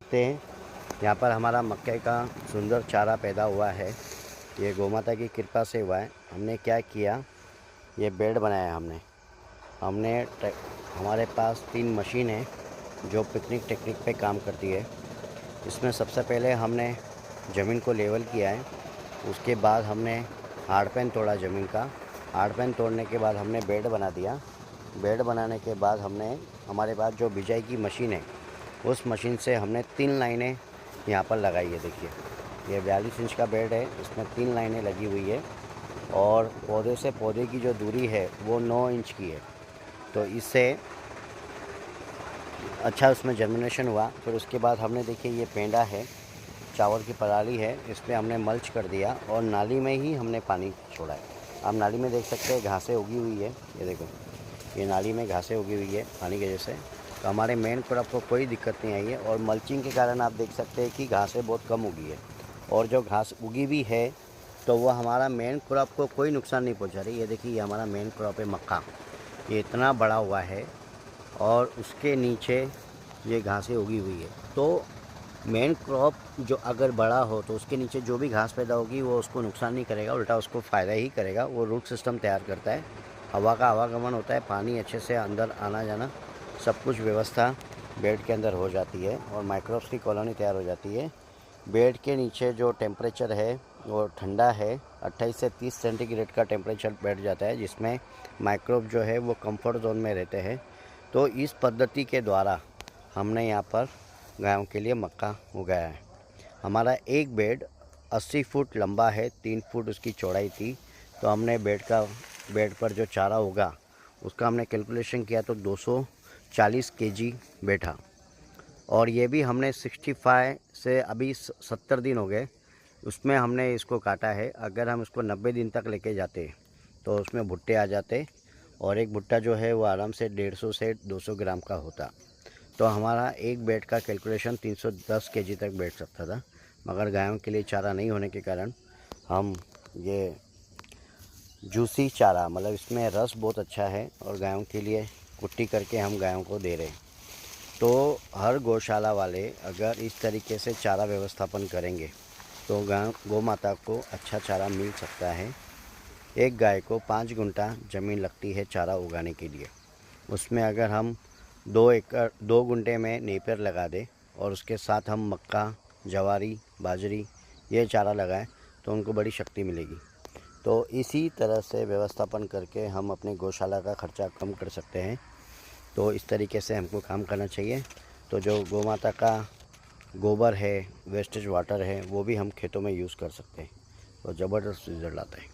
सकते हैं यहाँ पर हमारा मक्के का सुंदर चारा पैदा हुआ है। ये गौमाता की कृपा से हुआ है। हमने क्या किया, ये बेड बनाया हमने हमारे पास 3 मशीन है जो पिकनिक टेक्निक पे काम करती है। इसमें सबसे पहले हमने ज़मीन को लेवल किया है, उसके बाद हमने हार्ड पैन तोड़ा ज़मीन का। हार्ड पैन तोड़ने के बाद हमने बेड बना दिया। बेड बनाने के बाद हमारे पास जो बिजाई की मशीन है, उस मशीन से हमने 3 लाइनें यहाँ पर लगाई है। देखिए, ये 42 इंच का बेड है, इसमें 3 लाइनें लगी हुई है और पौधे से पौधे की जो दूरी है वो 9 इंच की है। तो इससे अच्छा उसमें जर्मिनेशन हुआ। फिर उसके बाद हमने देखिए ये पेंडा है, चावल की पराली है, इस पर हमने मल्च कर दिया और नाली में ही हमने पानी छोड़ा है। आप नाली में देख सकते हैं घासें उगी हुई है, ये देखो, ये नाली में घासें उगी हुई है पानी की वजह से। तो हमारे मेन क्रॉप को कोई दिक्कत नहीं आई है और मल्चिंग के कारण आप देख सकते हैं कि घासें बहुत कम उगी है। और जो घास उगी भी है तो वो हमारा मेन क्रॉप को कोई नुकसान नहीं पहुँचा रही। ये देखिए, ये हमारा मेन क्रॉप है मक्का, ये इतना बड़ा हुआ है और उसके नीचे ये घासें उगी हुई है। तो मेन क्रॉप जो अगर बड़ा हो तो उसके नीचे जो भी घास पैदा होगी वो उसको नुकसान नहीं करेगा, उल्टा उसको फ़ायदा ही करेगा। वो रूट सिस्टम तैयार करता है, हवा का आवागमन होता है, पानी अच्छे से अंदर आना जाना, सब कुछ व्यवस्था बेड के अंदर हो जाती है और माइक्रोब्स की कॉलोनी तैयार हो जाती है। बेड के नीचे जो टेम्परेचर है वो ठंडा है, 28 से 30 सेंटीग्रेड का टेम्परेचर बैठ जाता है, जिसमें माइक्रोब जो है वो कंफर्ट जोन में रहते हैं। तो इस पद्धति के द्वारा हमने यहाँ पर गायों के लिए मक्का उगाया है। हमारा एक बेड 80 फुट लंबा है, 3 फुट उसकी चौड़ाई थी। तो हमने बेड पर जो चारा उगा उसका हमने कैलकुलेशन किया तो 240 केजी बैठा। और ये भी हमने 65 से अभी 70 दिन हो गए उसमें हमने इसको काटा है। अगर हम इसको 90 दिन तक लेके जाते तो उसमें भुट्टे आ जाते और एक भुट्टा जो है वो आराम से 150 से 200 ग्राम का होता। तो हमारा एक बेड का कैलकुलेशन 310 केजी तक बैठ सकता था। मगर गायों के लिए चारा नहीं होने के कारण हम ये जूसी चारा, मतलब इसमें रस बहुत अच्छा है और गायों के लिए कुट्टी करके हम गायों को दे रहे हैं। तो हर गौशाला वाले अगर इस तरीके से चारा व्यवस्थापन करेंगे तो गौ माता को अच्छा चारा मिल सकता है। एक गाय को 5 गुंठा ज़मीन लगती है चारा उगाने के लिए। उसमें अगर हम 2 गुंठे में नेपियर लगा दें और उसके साथ हम मक्का, जवारी, बाजरी ये चारा लगाएं तो उनको बड़ी शक्ति मिलेगी। तो इसी तरह से व्यवस्थापन करके हम अपने गौशाला का खर्चा कम कर सकते हैं। तो इस तरीके से हमको काम करना चाहिए। तो जो गौ माता का गोबर है, वेस्टेज वाटर है, वो भी हम खेतों में यूज़ कर सकते हैं, तो ज़बरदस्त रिज़ल्ट आता है।